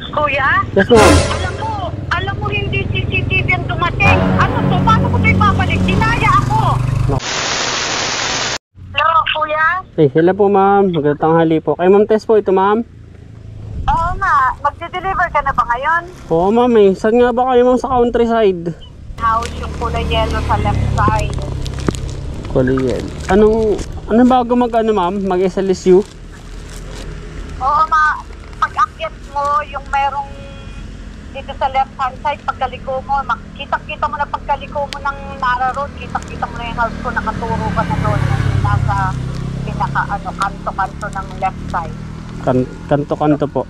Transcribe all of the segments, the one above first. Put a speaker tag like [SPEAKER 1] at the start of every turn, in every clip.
[SPEAKER 1] Kuya?
[SPEAKER 2] Yes, ma'am.
[SPEAKER 1] Alam mo hindi CCTV ang dumating. Ano to? Paano ko ito ipapalik? Dinaya ako.
[SPEAKER 2] No.
[SPEAKER 1] Hello, kuya?
[SPEAKER 2] Hello po, ma'am. Magandang tanghali po. Kay Ma'am Tess po ito, ma'am.
[SPEAKER 1] Oo nga. Magde-deliver ka na ba ngayon?
[SPEAKER 2] Oo, ma'am eh. Saan nga ba kayo, ma'am, sa countryside?
[SPEAKER 1] House yung kulay yellow sa left side.
[SPEAKER 2] Kuliyan. Anong bago mag-ano, ma'am? Mag-SLSU?
[SPEAKER 1] Oo, pag-akyat mo yung merong dito sa left hand side, pagkaliko mo, makikita mo na pagkaliko mo ng Nara Road, kita mo na yung house ko, nakaturo ka na doon. Nasa kanto-kanto ng left side.
[SPEAKER 2] Kanto-kanto po.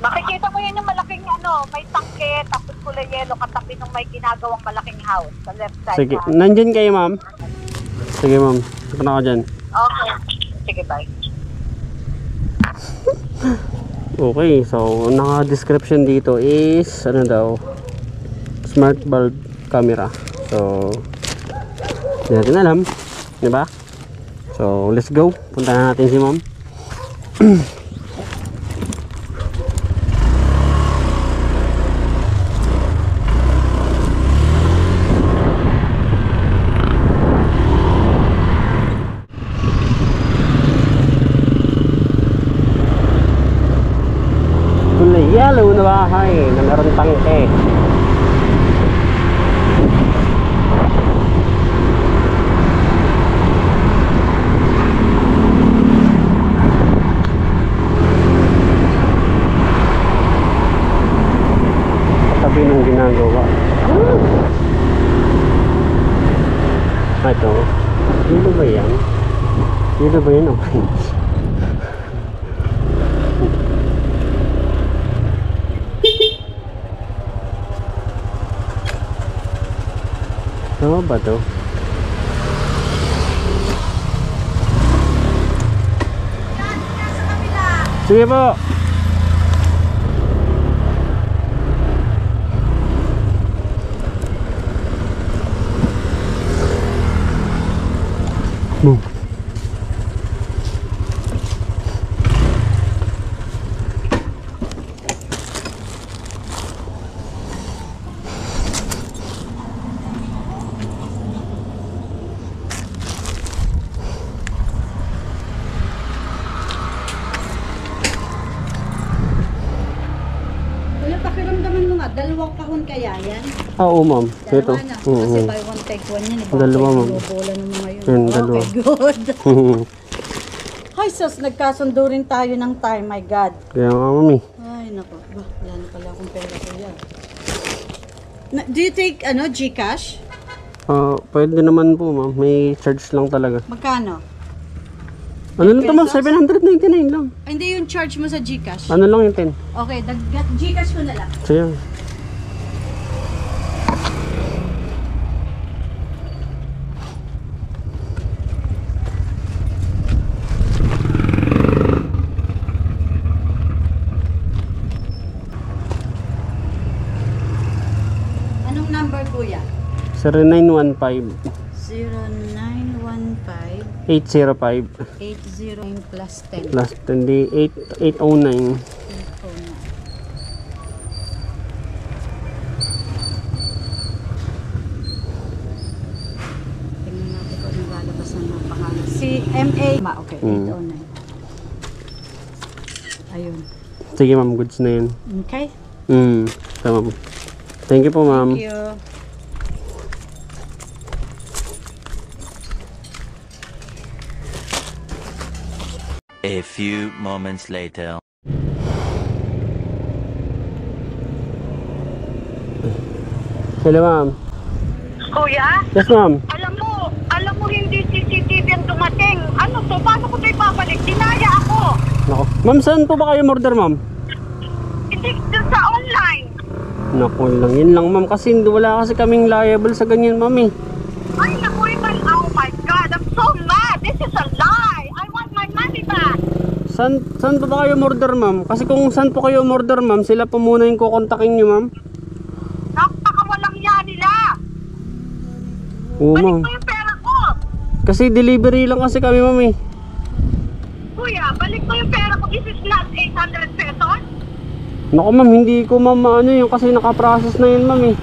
[SPEAKER 1] Makikita mo yun yung malaking may tangke, tapos kulay yellow, katabi ng may ginagawang malaking house sa left side.
[SPEAKER 2] Sige, nandyan kayo, ma'am. Sige, ma'am. Ito na ako dyan.
[SPEAKER 1] Okay. Sige, bye.
[SPEAKER 2] Okay, so naka-description dito is ano daw, smart bulb camera. So hindi natin alam, di ba? So let's go, puntahan natin si ma'am. Yellow na bahay na meron tangke. Katabi nung ginagawa. Ito, dito ba yan? Dito ba yan? Okay. Tama ba to? Sige po. Move.
[SPEAKER 3] Dalawang kahon kaya yan?
[SPEAKER 2] Oo, ma'am. Ito.
[SPEAKER 3] Dalawa na. Kasi buy one take one yan.
[SPEAKER 2] Dalawa, ma'am.
[SPEAKER 3] Bola naman ngayon.
[SPEAKER 2] Dalawa.
[SPEAKER 3] Okay, good. Hi, sus. Nagkasundo rin tayo ng time. My God.
[SPEAKER 2] Kaya nga, mami.
[SPEAKER 3] Ay, naku. Wala na pala akong pera ko yan. Do you take, Gcash?
[SPEAKER 2] Pwede naman po, ma'am. May charge lang talaga.
[SPEAKER 3] Magkano?
[SPEAKER 2] Ano lang ito, ma'am? 799 lang.
[SPEAKER 3] Ay, hindi yung charge mo sa Gcash.
[SPEAKER 2] Ano lang yung 10?
[SPEAKER 3] Okay, Gcash ko na lang.
[SPEAKER 2] Sige.
[SPEAKER 3] Anong number, kuya?
[SPEAKER 2] 0915
[SPEAKER 3] 0915
[SPEAKER 2] 805
[SPEAKER 3] 809 plus 10.
[SPEAKER 2] plus 10 di 809.
[SPEAKER 3] Tingnan natin kung nalalabas na ng pangalan. Si MA. Okay, 809. Ayun.
[SPEAKER 2] Sige, ma'am, goods na yun.
[SPEAKER 3] Okay?
[SPEAKER 2] Tama po. Thank you po, ma'am.
[SPEAKER 3] Thank you.
[SPEAKER 4] A few moments later.
[SPEAKER 2] Hello, ma'am.
[SPEAKER 1] Kuya?
[SPEAKER 2] Yes, ma'am.
[SPEAKER 1] Alam mo hindi CCTV ang dumating. Ano to? Paano ko ito ipapalik? Dinaya ako.
[SPEAKER 2] Nako. Ma'am, saan po ba kayo order, ma'am?
[SPEAKER 1] Hindi sa online.
[SPEAKER 2] Naku lang, yun lang, ma'am. Kasi wala kasi kaming liable sa ganyan, ma'am eh.
[SPEAKER 1] Ay, naku, oh my God, I'm so mad. This is a lie. I want my money back.
[SPEAKER 2] Saan po ba kayo order, ma'am? Kasi kung saan po kayo order, ma'am, sila po muna yung kukontakin nyo, ma'am.
[SPEAKER 1] Napakawalang yan nila.
[SPEAKER 2] Oo,
[SPEAKER 1] Balik
[SPEAKER 2] ma'am.
[SPEAKER 1] mo yung pera ko.
[SPEAKER 2] Kasi delivery lang kasi kami, ma'am eh.
[SPEAKER 1] Kuya, balik mo yung pera ko. This is not 800 pesos.
[SPEAKER 2] Naku ma'am, hindi ko ma'am ano yun kasi nakaprocess na yun ma'am eh.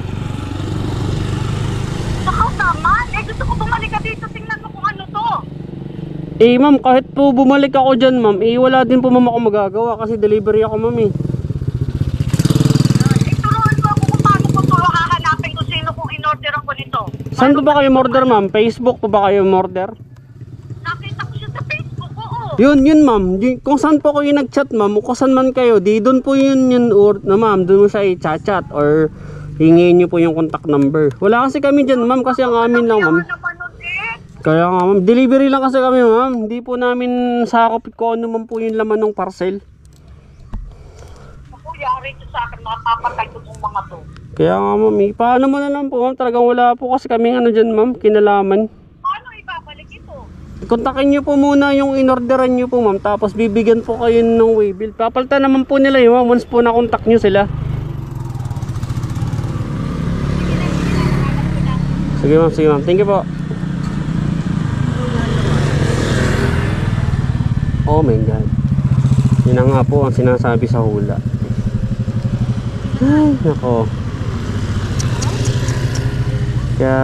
[SPEAKER 1] Nakaw naman. Gusto ko bumalik ka dito. Tingnan mo kung ano to.
[SPEAKER 2] Eh ma'am, kahit po bumalik ako dyan ma'am, eh wala din po ma'am ako magagawa kasi delivery ako ma'am eh.
[SPEAKER 1] Turuan ko ako kung paano ko to hahanapin kung sino kung in-orderan ko nito.
[SPEAKER 2] Saan po ba kayo order ma'am? Facebook po ba kayo order?
[SPEAKER 1] Nakita ko siya sa Facebook ko.
[SPEAKER 2] Yun ma'am, kung saan po kayo nag-chat ma'am, kung saan man kayo, di doon po yun or na ma'am, doon mo siya i-chat or hingin nyo po yung contact number. Wala kasi kami dyan ma'am, kasi ang amin lang ma'am. Kaya nga ma'am, delivery lang kasi kami ma'am, hindi po namin sakop kung ano man po yung laman ng parcel.
[SPEAKER 1] Ako, yari ito sa akin, mapapatay ko itong mga to.
[SPEAKER 2] Kaya nga ma'am, paano mo na lang po ma'am, talagang wala po kasi kaming ano dyan ma'am, kinalaman.
[SPEAKER 1] Paano ibabalik ito?
[SPEAKER 2] Kontakin nyo po muna yung inorderan nyo po ma'am, tapos bibigyan po kayo ng waybill. Papalitan naman po nila yun ma'am, once po na-contact nyo sila. Sige ma'am, thank you po. Oh my god, yun na nga po ang sinasabi sa hula. Ay nako. Kaya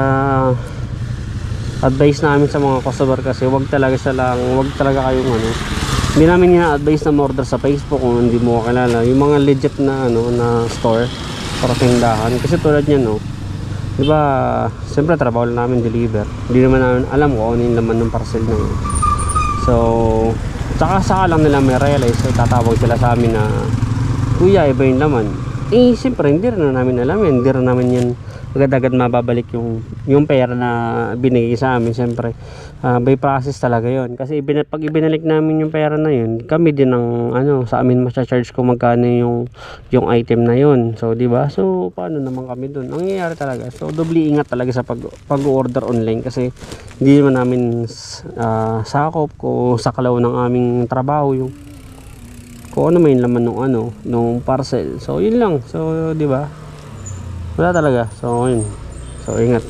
[SPEAKER 2] advice namin sa mga customer kasi wag talaga kayong ano, hindi namin ina-advise na order sa Facebook kung hindi mo kilala yung mga legit na ano na store para tindahan, kasi tulad niyan no, di ba, siyempre trabaho lang namin deliver, hindi naman namin alam kung ano yung laman ng parcel na yun. So saka lang nila may realize, tatawag sila sa amin na kuya iba yung laman, eh siyempre hindi rin namin alam yan, hindi rin namin yan agad-agad mababalik yung pera na binigay sa amin. Siyempre by process talaga yon, kasi pag ibinalik namin yung pera na yun, kami din ang ano, sa amin masya-charge kung magkano yung item na yun. So di ba, so paano naman kami dun, ang nangyayari talaga. So doble ingat talaga sa pag-order online, kasi hindi naman namin sakop ko sa kalaw ng aming trabaho yung kung ano may laman nung parcel. So yun lang, so di ba, wala talaga. So yun, so ingat.